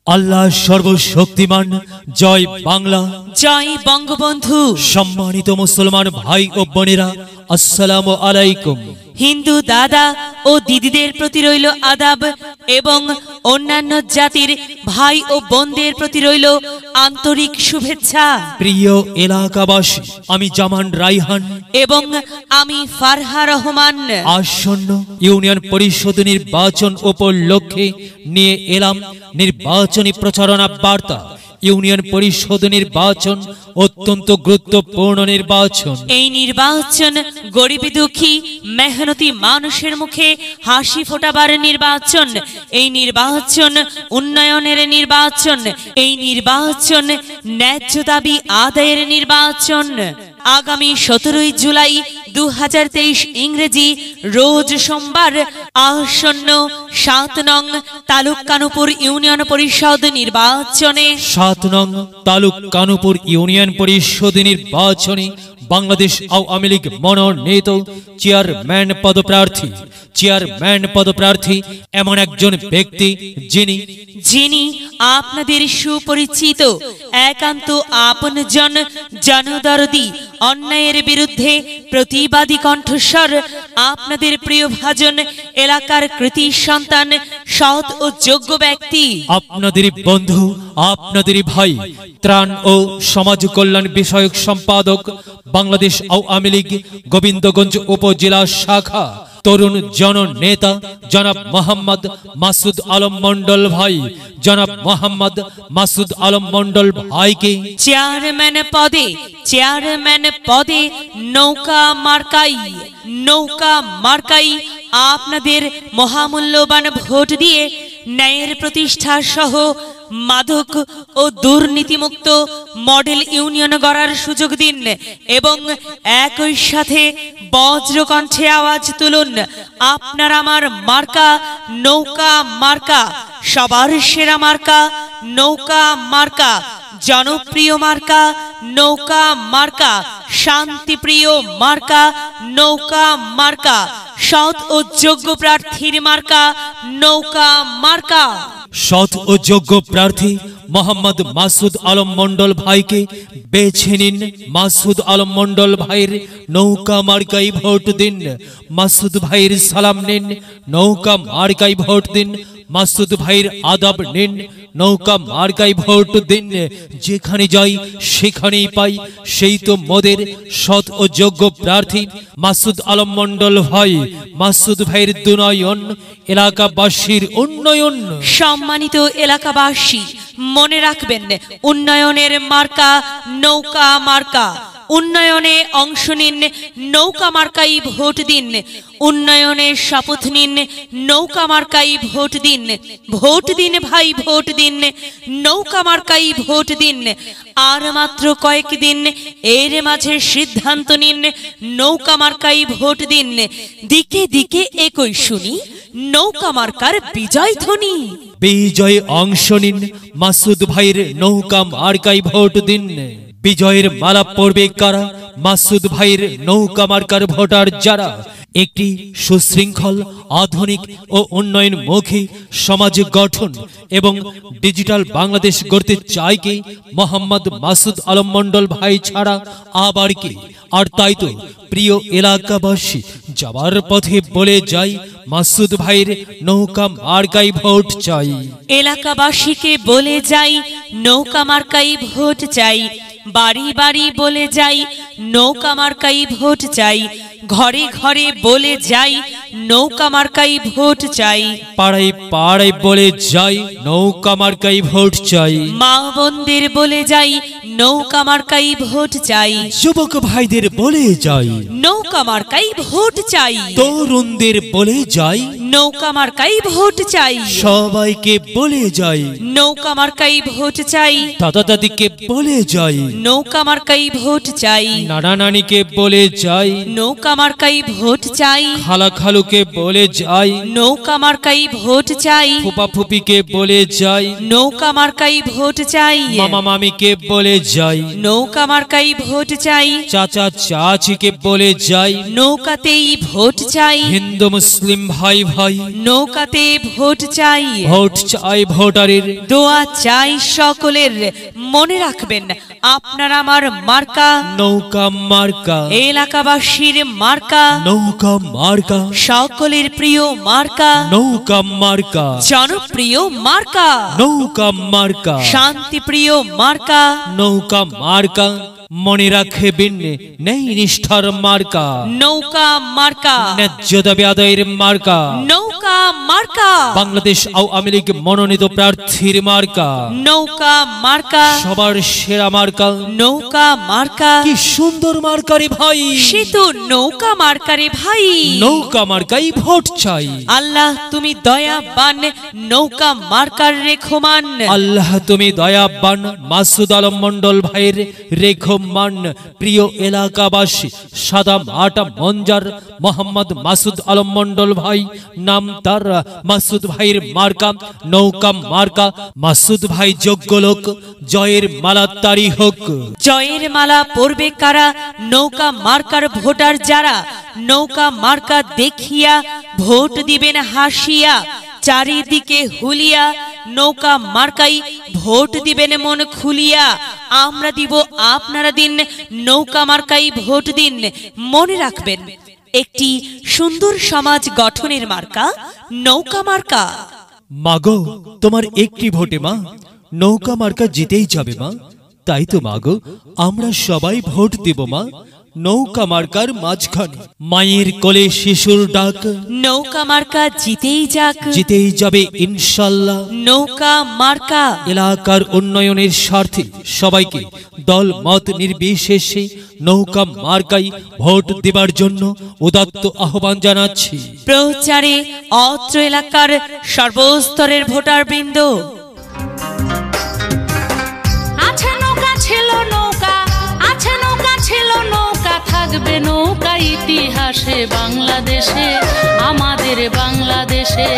আল্লাহ সর্বশক্তিমান। জয় বাংলা, জয় বঙ্গবন্ধু। সম্মানিত মুসলমান ভাই ও বোনেরা, আসসালামু আলাইকুম। হিন্দু দাদা ও দিদিদের প্রতি রইল আদাব এবং অন্যান্য জাতির ভাই ও বোনদের প্রতি রইল আন্তরিক শুভেচ্ছা। প্রিয় এলাকাবাসী, আমি জামান রাইহান এবং আমি ফারহা রহমান আসন্ন ইউনিয়ন পরিষদ নির্বাচন উপলক্ষে নিয়ে এলাম নির্বাচনী প্রচারণা বার্তা। ইউনিয়ন পরিষদ নির্বাচন অত্যন্ত গুরুত্বপূর্ণ নির্বাচন। এই নির্বাচন গরিব দুঃখী মেহনতি মানুষের মুখে হাসি ফোটাবার নির্বাচন। এই নির্বাচন উন্নয়নের নির্বাচন। এই নির্বাচন ন্যায্য দাবি আদায়ের নির্বাচন। আগামী 17 জুলাই 2023 ইংরেজি রোজ সোমবার আসন্ন 7 নং তালুক কানুপুর ইউনিয়ন পরিষদ নির্বাচনে 7 নং তালুক কানুপুর ইউনিয়ন পরিষদ নির্বাচনে বাংলাদেশ আওয়ামী লীগ মনোনীত চেয়ারম্যান পদপ্রার্থী এমন একজন ব্যক্তি যিনি আপনাদের সুপরিচিত, একান্ত আপনজন, জনদরদি, অন্যায়ের বিরুদ্ধে প্রতিবাদী কণ্ঠস্বর, আপনাদের প্রিয় ভাজন, এলাকার কৃতি সন্তান, সৎ ও যোগ্য ব্যক্তি, আপনাদের বন্ধু, আপনাদের ভাই, ত্রাণ ও সমাজ কল্যাণ বিষয়ক সম্পাদক, বাংলাদেশ আওয়ামী লীগ গোবিন্দগঞ্জ উপজেলা শাখা তরুণ জননেতা জনাব মোহাম্মদ মাসুদ আলম মন্ডল ভাই। জনাব মোহাম্মদ মাসুদ আলম মন্ডল ভাইকে চেয়ারম্যান পদে নৌকা মার্কাই আপনাদের মহামূল্যবান ভোট দিয়ে ন্যায়ের প্রতিষ্ঠা সহ মাদক ও দুর্নীতিমুক্ত মডেল ইউনিয়ন গড়ার সুযোগ দিন এবং একই সাথে বজ্রকণ্ঠে আওয়াজ তুলুন, আপনার আমার মার্কা নৌকা মার্কা, সবার সেরা মার্কা নৌকা মার্কা, জনপ্রিয় মার্কা নৌকা মার্কা, শান্তিপ্রিয় মার্কা নৌকা মার্কা, সৎ ও যোগ্য প্রার্থীর মার্কা নৌকা মার্কা। সৎ ও যোগ্য প্রার্থী মোহাম্মদ মাসুদ আলম মন্ডল ভাইকে বেছে নিন। মাসুদ আলম মন্ডল ভাইয়ের নৌকা মার্কাই ভোট দিন। মাসুদ ভাইয়ের সালাম নিন, নৌকা মার্কাই ভোট দিন। মাসুদ ভাইয়ের আদাব নিন, নৌকা মার্কাই ভোট দিন। যেখানে যাই সেখানেই পাই, সেই তো মোদের সৎ ও যোগ্য প্রার্থী মাসুদ আলম মন্ডল ভাই। মাসুদ ভাইয়ের দুনয়ন, এলাকাবাসীর উন্নয়ন। সম্মানিত এলাকাবাসী, মনে রাখবেন, উন্নয়নের মার্কা নৌকা মার্কা। উন্নয়নে অংশ নিন, নৌকা মার্কাই ভোট দিন। উন্নয়নে শপথ নিন, নৌকা মার্কাই ভোট দিন। ভোট দিন ভাই, ভোট দিন, নৌকা মার্কাই ভোট দিন। আর মাত্র কয়েকদিন, এর মাঝে সিদ্ধান্ত নিন, নৌকা মার্কাই ভোট দিন। দিকে দিকে একই শুনি নৌকা মার্কার বিজয় ধ্বনি। বিজয়ে অংশ নিন, মাসুদ ভাইয়ের নৌকা মার্কাই ভোট দিন। বিজয়ের মালা পড়বে কারা? মাসুদ ভাইয়ের নৌকা মার্কার ভোটার যারা একটি সুশৃঙ্খল, আধুনিক ও উন্নয়নমুখী সমাজ গঠন এবং ডিজিটাল বাংলাদেশ গড়তে চায় কে? মোহাম্মদ মাসুদ আলম মন্ডল ভাই ছাড়া আবার কে? আর তাই তো প্রিয় এলাকাবাসী, যাবার পথে বলে যাই, মাসুদ ভাইয়ের নৌকা মার্কাই ভোট চাই। এলাকাবাসীকে বলে যাই, নৌকা মার্কাই ভোট চাই। বাড়ি বাড়ি বলে যাই, নৌকা মার্কাই ভোট চাই। ঘরে ঘরে বলে যাই, নৌকা মার্কাই ভোট চাই। পাড়ায় পাড়ায় বলে যাই, নৌকা মার্কাই ভোট চাই। মা বোনদের বলে যাই, নৌকা মার্কাই ভোট চাই। যুবক ভাইদের বলে যাই, নৌকা মার্কাই ভোট চাই। তরুণদের বলে যাই, নৌকা মার্কাই ভোট চাই। সবাইকে বলে যাই, নৌকা মার্কাই ভোট চাই। দাদা দাদিকে বলে যাই, নৌকা মার্কাই ভোট চাই। নানা নানিকে বলে যাই, নৌকা মার্কাই ভোট চাই। খালা খালুকে বলে যাই, নৌকা মার্কাই ভোট চাই। ফুপা ফুপিকে বলে যাই, নৌকা মার্কাই ভোট চাই। মামা মামিকে বলে যাই, নৌকা মার্কাই ভোট চাই। চাচা চাচিকে বলে যাই, নৌকাতেই ভোট চাই। হিন্দু মুসলিম ভাই ভাই নৌকাতে ভোট চাই। ভোট চাই ভোটারের, দোয়া চাই সকলের। মনে রাখবেন আপনার আমার মার্কা নৌকা মার্কা, এলাকাবাসীর মার্কা নৌকা মার্কা, সকলের প্রিয় মার্কা নৌকা মার্কা, জনপ্রিয় মার্কা নৌকা মার্কা, শান্তিপ্রিয় মার্কা নৌকা মার্কা। মনে রাখবেন নেই নিষ্ঠার মার্কা, নৌকা মার্কা ন্যায্য দাবি আদায়ের মার্কা, নৌকা মার্কা বাংলাদেশ আওয়ামী লীগ মনোনীত প্রার্থীর মার্কা, নৌকা মার্কা সবার সেরা মার্কা, নৌকা মার্কা। কি সুন্দর মার্কা রে ভাই, সে তো নৌকা মার্কারে ভাই। নৌকা মার্কাই ভোট চাই। আল্লাহ তুমি দয়াবান, নৌকা মার্কার রেখমান। আল্লাহ তুমি দয়াবান, মাসুদ আলম মন্ডল ভাইয়ের রেখমান। প্রিয় এলাকাবাসী, সাদা মাটা মঞ্জার মোহাম্মদ মাসুদ আলম মন্ডল ভাই, নাম তার মাসুদ ভাইয়ের মার্কা নৌকা মার্কা। মাসুদ ভাই যোগ্য লোক, জয়ের মালা তারি হোক। জয়ের মালা পরবে কারা? নৌকা মার্কার ভোটার যারা। নৌকা মার্কা দেখিয়া ভোট দিবেন হাসিয়া, চারিদিকে হুলিয়া। নৌকা মার্কাই ভোট দিবেন মন খুলিয়া। আমরা দিব আপনারা দিন, নৌকা মার্কাই ভোট দিন। মনে রাখবেন একটি সুন্দর সমাজ গঠনের মার্কা নৌকা মার্কা। মাগো তোমার একটি ভোটে মা নৌকা মার্কা জিতেই যাবে মা। তাই তো মাগো আমরা সবাই ভোট দেব মা নৌকা মার্কার মাঝখানে। মায়ের কোলে শিশুর ডাক, নৌকা মার্কা জিতেই যাক, জিতেই যাবে ইনশাল্লাহ। নৌকা মার্কা এলাকার উন্নয়নের স্বার্থে সবাইকে দল মত নির্বিশেষে নৌকা মার্কাই ভোট দেবার জন্য উদাত্ত আহ্বান জানাচ্ছি। প্রচারে অত্র এলাকার সর্বস্তরের ভোটার বৃন্দ। আছে নৌকা ছিল নৌকা, আছে নৌকা ছিল নৌকা, থাকবে নৌকা ইতিহাসে বাংলাদেশে, আমাদের বাংলাদেশে।